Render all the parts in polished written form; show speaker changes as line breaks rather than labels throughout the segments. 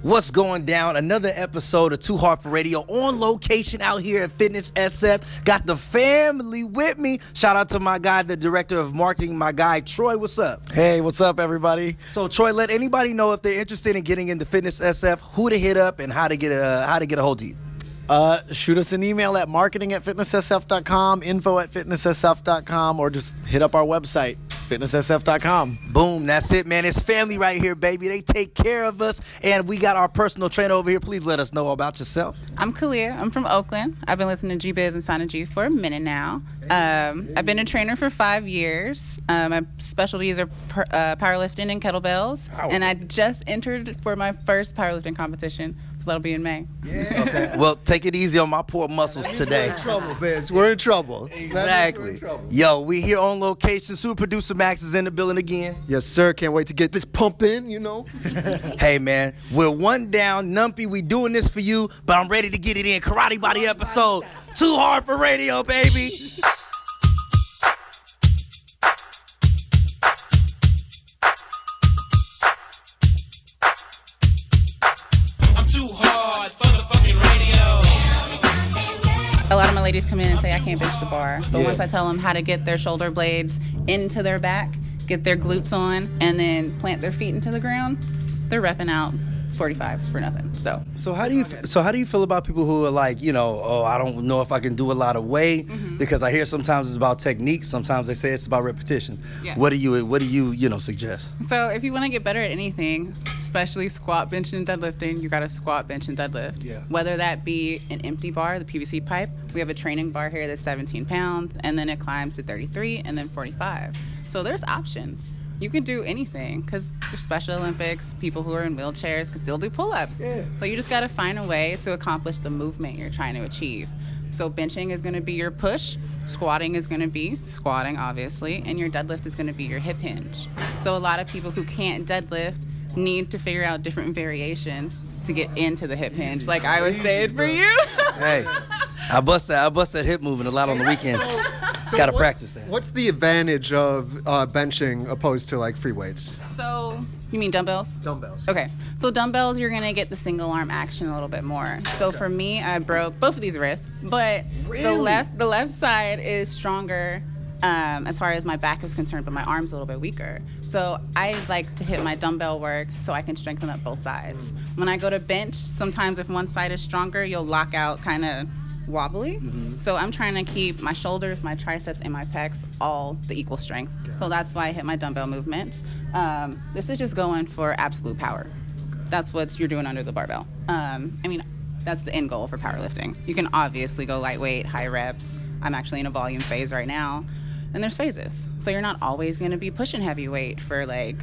What's going down? Another episode of Too Hard for Radio on location out here at Fitness SF. Got the family with me. Shout out to my guy, the director of marketing, my guy, Troy. What's up?
Hey, what's up, everybody?
So, Troy, let anybody know if they're interested in getting into Fitness SF, who to hit up, and how to get a hold of you.
Shoot us an email at marketing@fitnesssf.com, info@fitnesssf.com, or just hit up our website, fitnesssf.com.
Boom, that's it, man. It's family right here, baby. They take care of us, and we got our personal trainer over here. Please let us know about yourself.
I'm Kalia. I'm from Oakland. I've been listening to Biz and Sana G for a minute now. I've been a trainer for 5 years. My specialties are powerlifting and kettlebells, and I just entered for my first powerlifting competition. That'll be in May.
Yeah. Okay. Well, take it easy on my poor muscles today.
We're in trouble, Biz. We're in trouble.
Exactly.
We're in trouble.
Yo, we here on location. Super producer Max is in the building again.
Yes, sir. Can't wait to get this pump in, you know.
Hey, man. We're one down. Numpy, we doing this for you, but I'm ready to get it in. Karate Body episode. Too Hard for Radio, baby.
A lot of my ladies come in and say, I can't bench the bar. But once I tell them how to get their shoulder blades into their back, get their glutes on, and then plant their feet into the ground, they're repping out 45s for nothing. So
how do you feel about people who are like, I don't know if I can do a lot of weight, because I hear sometimes it's about technique, sometimes they say it's about repetition.
Yeah.
What do you suggest?
So if you want to get better at anything, especially squat, bench, and deadlifting, you got to squat, bench, and deadlift.
Yeah.
Whether that be an empty bar, the PVC pipe, we have a training bar here that's 17 pounds, and then it climbs to 33, and then 45. So there's options. You can do anything, because there's Special Olympics, people who are in wheelchairs can still do pull-ups. Yeah. So you just got to find a way to accomplish the movement you're trying to achieve. So benching is going to be your push, squatting is going to be squatting, obviously, and your deadlift is going to be your hip hinge. So a lot of people who can't deadlift need to figure out different variations to get into the hip hinge, like I was saying for you.
Hey, I bust that hip moving a lot on the weekends.
So
Got to practice that.
What's the advantage of benching opposed to like free weights?
So you mean dumbbells?
Dumbbells.
Okay. So dumbbells, you're going to get the single arm action a little bit more. So for me, I broke both of these wrists, but the left side is stronger as far as my back is concerned, but my arm's a little bit weaker. So I like to hit my dumbbell work so I can strengthen up both sides. When I go to bench, sometimes if one side is stronger, you'll lock out kind of wobbly. So I'm trying to keep my shoulders, my triceps, and my pecs all the equal strength. So that's why I hit my dumbbell movements. This is just going for absolute power. That's what you're doing under the barbell. That's the end goal for powerlifting. You can obviously go lightweight, high reps. I'm actually in a volume phase right now. And there's phases. So you're not always going to be pushing heavy weight for like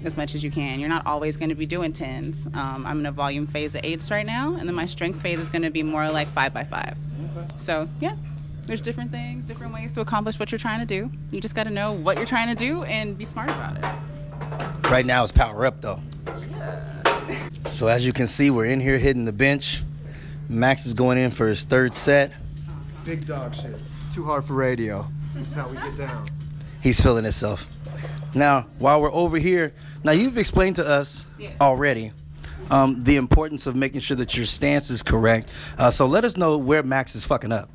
as much as you can. You're not always going to be doing 10s. I'm in a volume phase of 8s right now, and then my strength phase is going to be more like 5x5. Okay. So yeah, there's different things, different ways to accomplish what you're trying to do. You just got to know what you're trying to do and be smart about it.
Right now it's power up though.
Yeah.
So as you can see, we're in here hitting the bench. Max is going in for his third set.
Big dog shit. Too hard for radio. That's how we get down.
He's feeling himself. Now, while we're over here, now you've explained to us already the importance of making sure that your stance is correct. So let us know where Max is fucking up.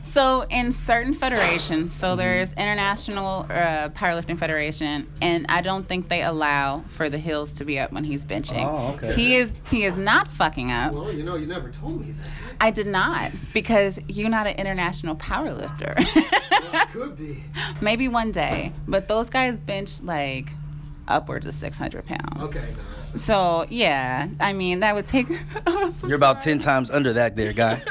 So in certain federations, so there's International Powerlifting Federation, and I don't think they allow for the heels to be up when he's benching.
Oh, okay.
He is not fucking up.
Well, you never told me that.
I did not, because you're not an international powerlifter.
Well, it could be.
Maybe one day, but those guys bench like upwards of 600 pounds.
Okay.
So yeah, I mean that would take.
You're about 10 times under that there, guy.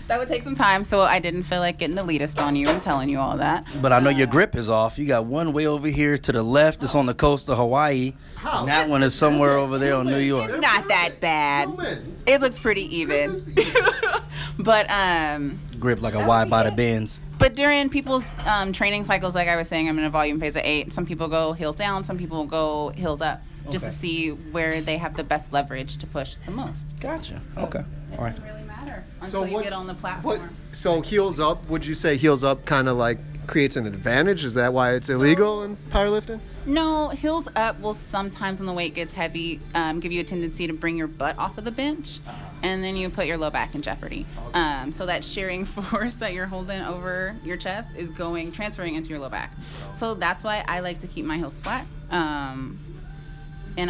That would take some time, so I didn't feel like getting elitist on you and telling you all that.
But I know your grip is off. You got one way over here to the left. It's on the coast of Hawaii. And that one is somewhere over there on New York.
It's not that bad. It looks pretty even. But
Grip like a wide body Benz.
But during people's training cycles, like I was saying, I'm in a volume phase of 8. Some people go heels down, some people go heels up, just to see where they have the best leverage to push the most.
Gotcha. Okay. All right.
It doesn't really matter until you get on the platform.
So heels up, would you say heels up kind of like creates an advantage? Is that why it's illegal in powerlifting?
No, heels up will sometimes, when the weight gets heavy, give you a tendency to bring your butt off of the bench, and then you put your low back in jeopardy. So that shearing force that you're holding over your chest is transferring into your low back. So that's why I like to keep my heels flat, and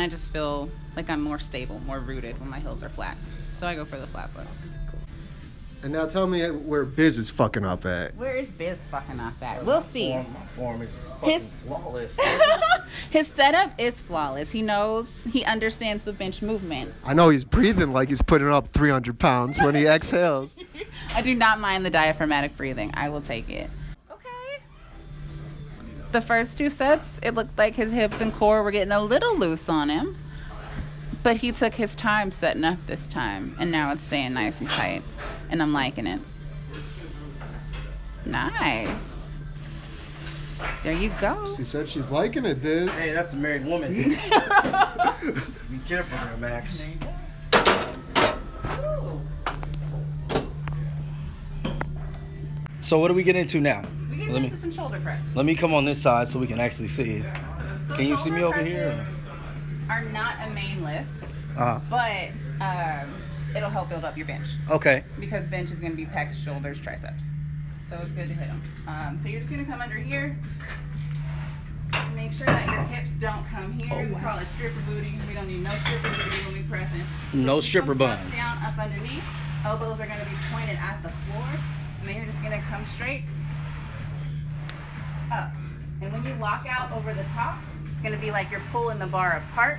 I just feel like I'm more stable, more rooted when my heels are flat. So I go for the flat foot.
And now tell me where Biz is fucking up at.
Where is Biz fucking up at? We'll see.
My form is fucking flawless.
His setup is flawless. He knows, he understands the bench movement.
I know he's breathing like he's putting up 300 pounds when he exhales.
I do not mind the diaphragmatic breathing. I will take it. Okay. The first 2 sets, it looked like his hips and core were getting a little loose on him. But he took his time setting up this time, and now it's staying nice and tight, and I'm liking it. Nice. There you go.
She said she's liking it, Biz.
Hey, that's a married woman. Be careful there, Max. So what do we get into now?
We get into some shoulder presses.
Let me come on this side so we can actually see.
So
Can you see me over here?
Are not a main lift,
Uh-huh.
but it'll help build up your bench.
Okay.
Because bench is going to be pecs, shoulders, triceps. So it's good to hit them. So you're just going to come under here. Make sure that your hips don't come here. We call it stripper booty. We don't need no stripper booty when we pressing.
No stripper buns.
Down, up underneath. Elbows are going to be pointed at the floor. And then you're just going to come straight up. And when you lock out over the top, it's going to be like you're pulling the bar apart.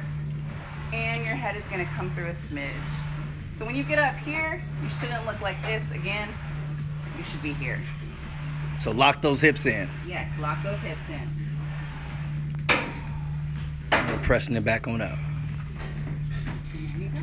And your head is going to come through a smidge. So when you get up here, you shouldn't look like this again. You should be here.
So lock those hips in.
Yes, lock those hips in.
We're pressing it back on up.
There you go.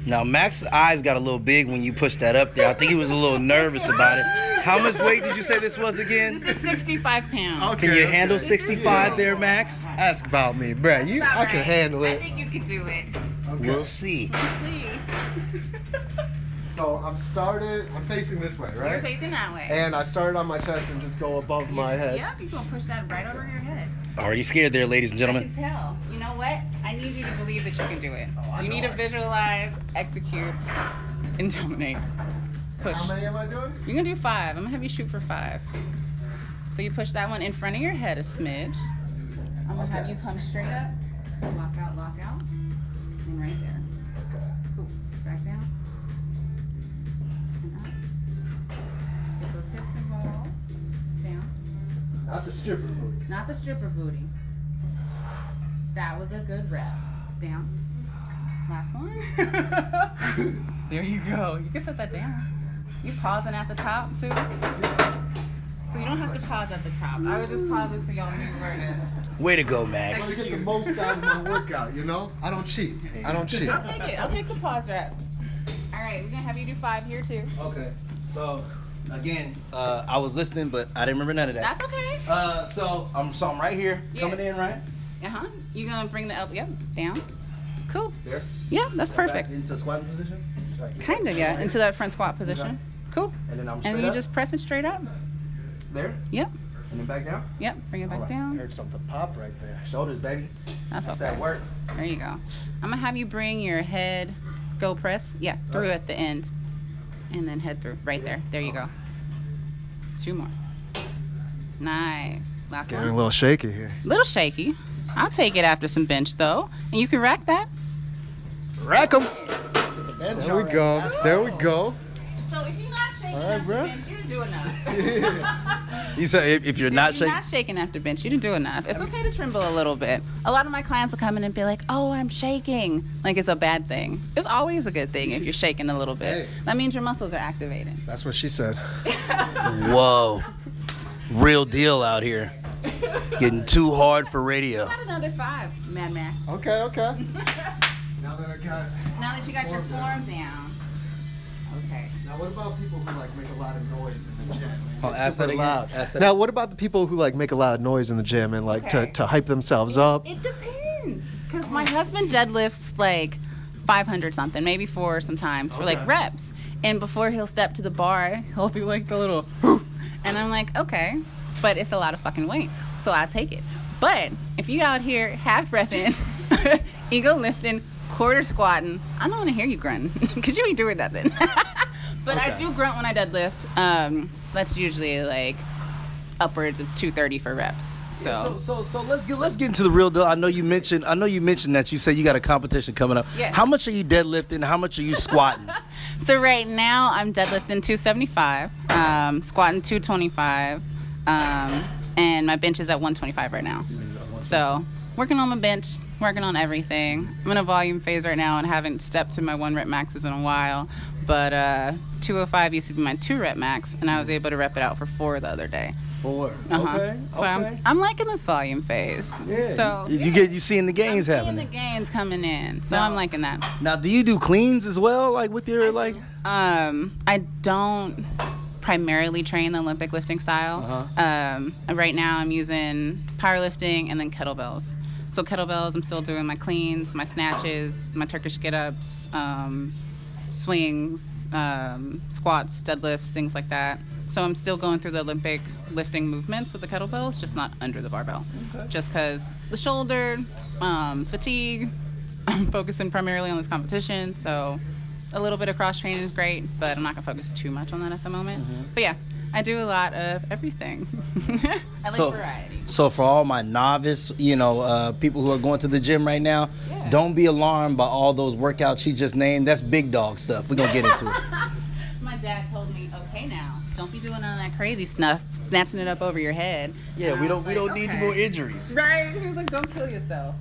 Now, Max's eyes got a little big when you pushed that up there. I think he was a little nervous about it. How much weight did you say this was again?
This is 65 pounds.
Can you handle 65 there, Max?
Ask about me, bruh. I can handle
I
it.
think you can do it.
Okay.
We'll see.
Let's see.
So I'm facing this way, right?
You're facing that way.
And I started on my chest and just go above my head.
Yep, you're going to push that right over your head.
Already scared there, ladies and
I
gentlemen.
can tell. You know what? I need you to believe that you can do it.
I
You need
know
to
I
visualize, execute, and dominate. Push.
How many am I doing?
You're going to do 5. I'm going to have you shoot for 5. So you push that one in front of your head a smidge. I'm going to have you come straight up. Lock out, and right there.
Okay.
Cool. Back down. And up. Get those hips involved. Down.
Not the stripper booty.
Not the stripper booty. That was a good rep. Down. Last one. There you go. You can set that down. You pausing at the top too. So you don't have to pause at the top. I would just pause it so y'all knew where to.
Way to go,
I
Max.
want to get the most out of my workout, you know? I don't cheat.
I'll take it. I'll take the pause reps. All right, we're gonna have you do 5 here too.
Okay. So, again, I was listening, but I didn't remember none of that.
That's okay.
So I'm right here, coming in, right?
You're gonna bring the elbow, down. Cool.
There.
Yeah, that's perfect.
Back into squatting position.
Kind of, yeah. Into that front squat position. Cool.
And then I'm
And
straight
then you
up.
just press it straight up.
There.
Yep.
And then back down.
Yep. Bring it back
I
down.
heard something pop right there.
Shoulders, baby.
That's
That's
okay.
that work.
There you go. I'm gonna have you bring your head, go press, through at the end, and then head through right there. There you go. 2 more. Nice. Last
Getting a
one.
little shaky here.
Little shaky. I'll take it after some bench though, and you can rack that.
Rack 'em. There we go. There we go.
So if you're not shaking
All right,
after
bro.
bench, you didn't do enough.
You said if you're not
If you're
shaking.
not shaking after bench, you didn't do enough. It's okay to tremble a little bit. A lot of my clients will come in and be like, "Oh, I'm shaking," like it's a bad thing. It's always a good thing if you're shaking a little bit.
Hey.
That means your muscles are activated.
That's what she said.
Whoa. Real deal out here. Getting too hard for radio.
Got another 5, Mad Max.
Okay, okay. Now that I got...
Now that you got your form down. Okay.
Now what about people who like make a lot of noise in the gym?
Oh,
It's
ask
super
that again.
loud.
Ask that
Now what about the people who like make a lot of noise in the gym and like
Okay.
to hype themselves up?
It depends. Because my husband deadlifts like 500 something, maybe 4 sometimes for like
Okay.
reps. And before he'll step to the bar, he'll do like the little And I'm like, okay, but it's a lot of fucking weight, so I take it. But if you out here half repping, ego lifting, quarter squatting, I don't want to hear you grunting because you ain't doing nothing. But I do grunt when I deadlift. That's usually like upwards of 230 for reps. So
let's get into the real deal. I know you mentioned that you said you got a competition coming up.
Yeah.
How much are you deadlifting? How much are you squatting?
So right now I'm deadlifting 275, squatting 225, and my bench is at 125 right now. So working on my bench, working on everything. I'm in a volume phase right now and haven't stepped to my 1 rep maxes in a while. But 205 used to be my 2 rep max, and I was able to rep it out for 4 the other day.
4.
Okay. So I'm liking this volume phase.
Yeah.
So
You seeing the gains happening.
Seeing the gains coming in. So I'm liking that.
Now, do you do cleans as well, like with your like?
I don't primarily train the Olympic lifting style. Right now I'm using powerlifting and then kettlebells. So kettlebells, I'm still doing my cleans, my snatches, my Turkish get-ups, swings, squats, deadlifts, things like that. So I'm still going through the Olympic lifting movements with the kettlebells, just not under the barbell. Okay. Just because the shoulder, fatigue, I'm focusing primarily on this competition. So a little bit of cross training is great, but I'm not going to focus too much on that at the moment. But yeah, I do a lot of everything. I like variety.
So for all my novice, people who are going to the gym right now, don't be alarmed by all those workouts she just named. That's big dog stuff. We're going to get into it.
My dad told me, okay now, don't be doing none of that crazy stuff, snatching it up over your head.
Yeah, we don't need any more injuries.
Right. He was like, don't kill yourself.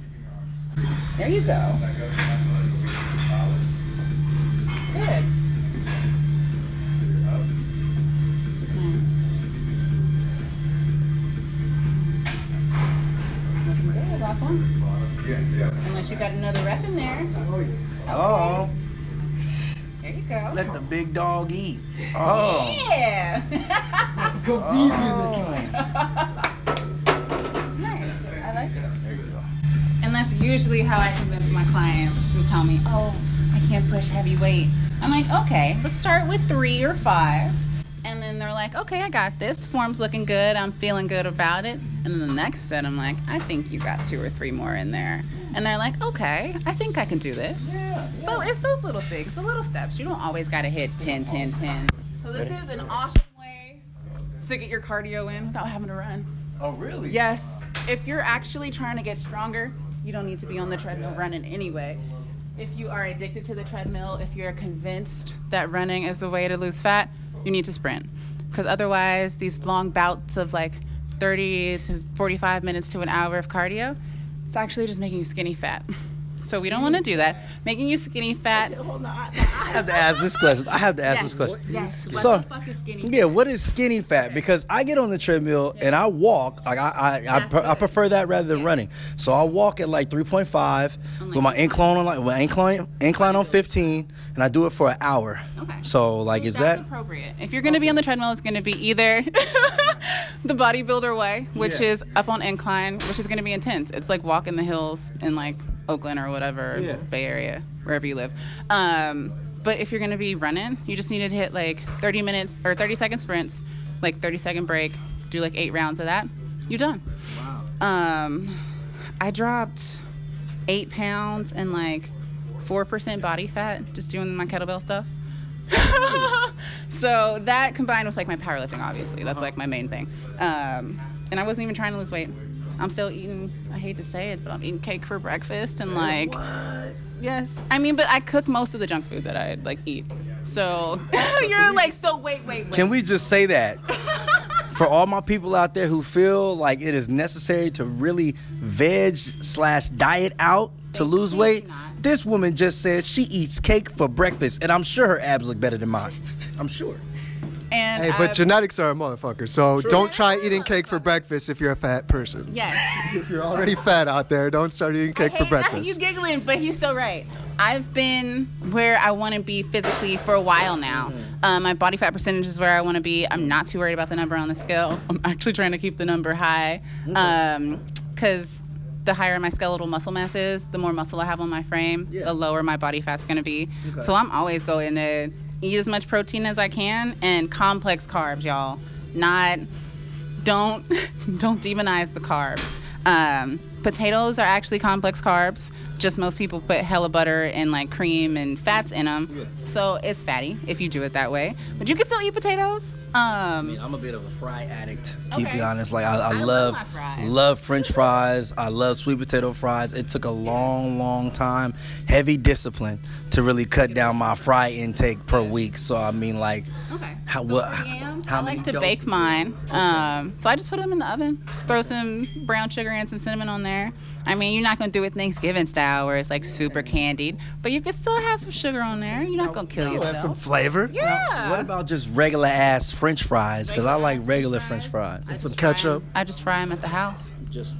There you go. Good. Last one? Unless you got another rep in there. Okay.
Oh.
There you go.
Let the big dog eat.
Oh. Yeah.
Comes easy in this line.
Nice. I like it. There you go. And that's usually how I convince my clients who tell me, oh, I can't push heavy weight. I'm like, okay, let's start with 3 or 5. And then they're like, okay, I got this. Form's looking good. I'm feeling good about it. And then the next set, I'm like, I think you got 2 or 3 more in there. And they're like, okay, I think I can do this. Yeah. So it's those little things, the little steps. You don't always got to hit 10, 10, 10. So this is an awesome way to get your cardio in without having to run.
Oh, really?
Yes. If you're actually trying to get stronger, you don't need to be on the treadmill running anyway. If you are addicted to the treadmill, if you're convinced that running is the way to lose fat, you need to sprint. Because otherwise, these long bouts of like 30 to 45 minutes to an hour of cardio, it's actually just making you skinny fat. So we don't want to do that. Making you skinny fat.
Hold on, I have to ask this question.
Yes.
So,
what the fuck is skinny fat?
Yeah, what is skinny fat? Because I get on the treadmill and I walk. Like I prefer that rather than running. So I walk at like 3.5 with my incline on 15, and I do it for an hour.
Okay.
So like, is that
appropriate? If you're going to be on the treadmill, it's going to be either the bodybuilder way, which is up on incline, which is going to be intense. It's like walking the hills in like Oakland or whatever, Bay Area, wherever you live. But if you're going to be running, you just need to hit like 30 minutes or 30-second sprints, like 30-second break, do like 8 rounds of that. You're done. Wow. I dropped 8 pounds and like 4% body fat just doing my kettlebell stuff. So that combined with like my powerlifting, obviously, that's like my main thing. And I wasn't even trying to lose weight. I'm still eating, I hate to say it, but I'm eating cake for breakfast and like,
what?
Yes. I mean, but I cook most of the junk food that I like eat. So you're like, so wait.
Can we just say that? For all my people out there who feel like it is necessary to really veg/diet out to lose weight, this woman just said she eats cake for breakfast, and I'm sure her abs look better than mine. I'm sure.
And
hey, but genetics are a motherfucker, so don't try eating cake for breakfast if you're a fat person.
Yes.
If you're already fat out there, don't start eating cake for breakfast.
You giggling, but he's so right. I've been where I want to be physically for a while now. My body fat percentage is where I want to be. I'm not too worried about the number on the scale. I'm actually trying to keep the number high because the higher my skeletal muscle mass is, the more muscle I have on my frame, the lower my body fat's going to be. Okay. So I'm always going to eat as much protein as I can and complex carbs, y'all. Don't demonize the carbs. Potatoes are actually complex carbs. Just most people put hella butter and like cream and fats in them. So it's fatty if you do it that way. But you can still eat potatoes.
I mean, I'm a bit of a fry addict, to keep
Okay.
you honest. Like I
love my fries.
love French fries. I love sweet potato fries. It took a long time, heavy discipline to really cut down my fry intake per week. So I mean, like,
Okay.
how
So
what?
for yams,
How
I
many
like to
doses?
bake mine. So I just put them in the oven. Throw some brown sugar and some cinnamon on there. I mean, you're not gonna do it Thanksgiving style where it's like super candied, but you can still have some sugar on there. You're not gonna kill
We'll have some
yourself.
flavor.
Yeah.
What about just regular ass French fries? Because I like regular French fries.
I
some
just fry
ketchup.
'em. I just fry them at the house.
Just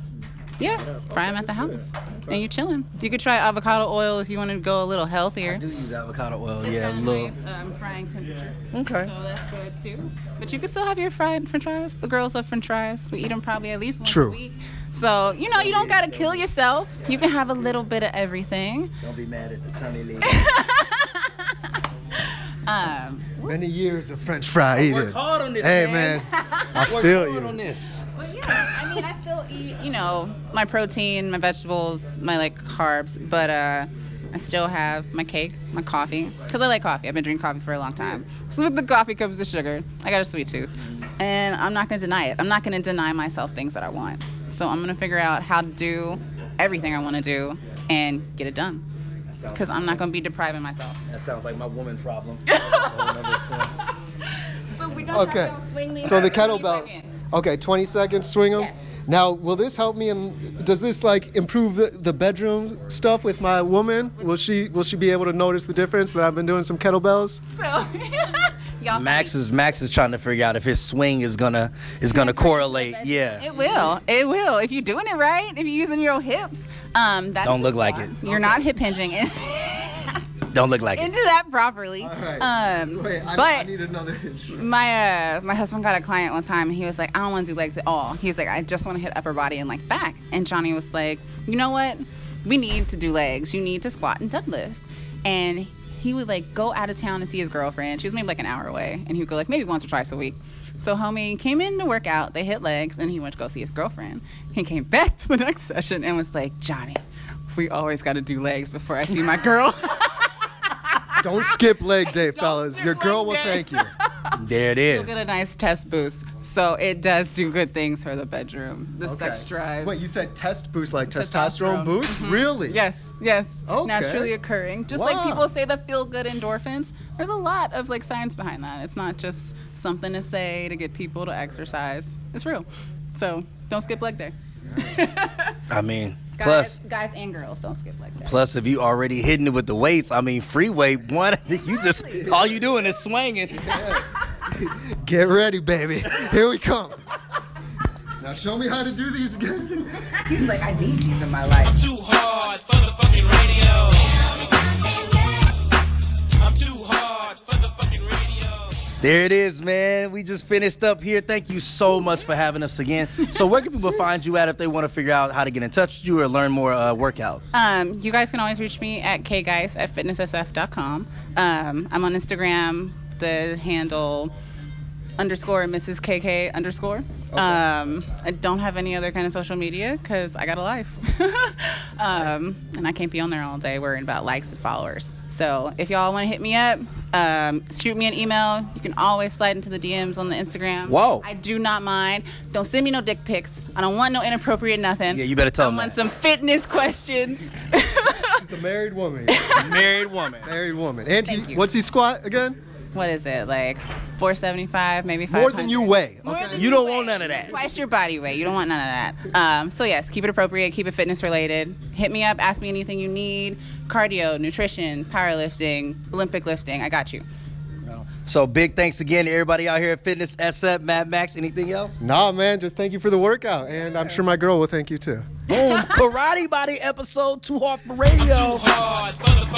Yeah, fry them at the house, and you're chilling. You could try avocado oil if you want to go a little healthier.
I do use avocado oil.
It's
Yeah,
got a
little.
nice frying temperature.
Okay.
So that's good too. But you can still have your fried French fries. The girls love French fries. We eat them probably at least once
True.
a week. So you know you don't gotta kill yourself. You can have a little bit of everything.
Don't be mad at the tummy lady.
Many years of French fry eating.
Work hard on this,
Hey,
man.
I
Work
feel
hard
you.
on this.
But yeah, I mean I still eat, you know, my protein, my vegetables, my like carbs, but I still have my cake, my coffee, because I like coffee. I've been drinking coffee for a long time. So with the coffee comes the sugar. I got a sweet tooth. And I'm not going to deny it. I'm not going to deny myself things that I want. So I'm going to figure out how to do everything I want to do and get it done. Because I'm not going to be depriving myself.
That sounds like my woman problem.
So we gonna
Okay.
have to swing these
So the
for 20
kettlebell.
seconds.
Okay, 20 seconds, swing them.
Yes.
Now, will this help me? Does this like improve the bedroom stuff with my woman? Will she be able to notice the difference that I've been doing some kettlebells?
So, y'all
Max is trying to figure out if his swing is gonna correlate. Yeah.
It will. It will. If you're doing it right, if you're using your hips, that
Don't
is
look
a
like
spot.
it.
You're not hip hinging it.
Don't look like
And
it.
do that properly.
All right. Wait, I
but
need another inch.
my husband got a client one time and he was like, I don't want to do legs at all. He was like, I just want to hit upper body and like back. And Johnny was like, you know what? We need to do legs. You need to squat and deadlift. And he would like go out of town and see his girlfriend. She was maybe like an hour away. And he would go like maybe once or twice a week. So homie came in to work out. They hit legs and he went to go see his girlfriend. He came back to the next session and was like, Johnny, we always got to do legs before I see my girl.
Don't skip leg day, fellas.
skip
Your girl
leg
will
day.
thank you.
There it
You'll
is.
get a nice test boost. So it does do good things for the bedroom. The sex drive.
Wait, you said test boost like testosterone boost? Really?
Yes, yes.
Okay.
Naturally occurring. Just
Wow.
like people say that feel good endorphins, there's a lot of like science behind that. It's not just something to say to get people to exercise. It's real. So don't skip leg day.
I mean, plus
Guys and girls don't skip leg day.
plus if you already hitting it with the weights, I mean, free weight one, you just all you doing is swinging.
Get ready, baby. Here we come. Now show me how to do these again.
He's like, I need these in my life.
Too hard for the fucking radio. I'm too hard for the fucking radio.
There it is, man. We just finished up here. Thank you so much for having us again. So where can people find you at if they want to figure out how to get in touch with you or learn more workouts?
You guys can always reach me at kguys@fitnesssf.com. I'm on Instagram, the handle _Mrs. KK _. I don't have any other kind of social media because I got a life. And I can't be on there all day worrying about likes and followers. So if y'all want to hit me up, shoot me an email. You can always slide into the DMs on the Instagram.
Whoa.
I do not mind. Don't send me no dick pics. I don't want no inappropriate nothing.
Yeah, you better tell
I
them
want
that.
some fitness questions.
She's a married woman.
Married woman.
Married woman. And
Thank you.
what's he squat again?
What is it, like 475, maybe 500?
More than you weigh.
More
Okay.
than
You don't
weigh.
want none of that.
Twice your body weight. You don't want none of that. So yes, keep it appropriate, keep it fitness related. Hit me up, ask me anything you need. Cardio, nutrition, powerlifting, Olympic lifting. I got you.
So big thanks again to everybody out here at Fitness SF, Mad Max. Anything else?
Nah, man, just thank you for the workout. And I'm sure my girl will thank you too.
Boom. Karate Body episode, Too Hard for Radio.
Hard for the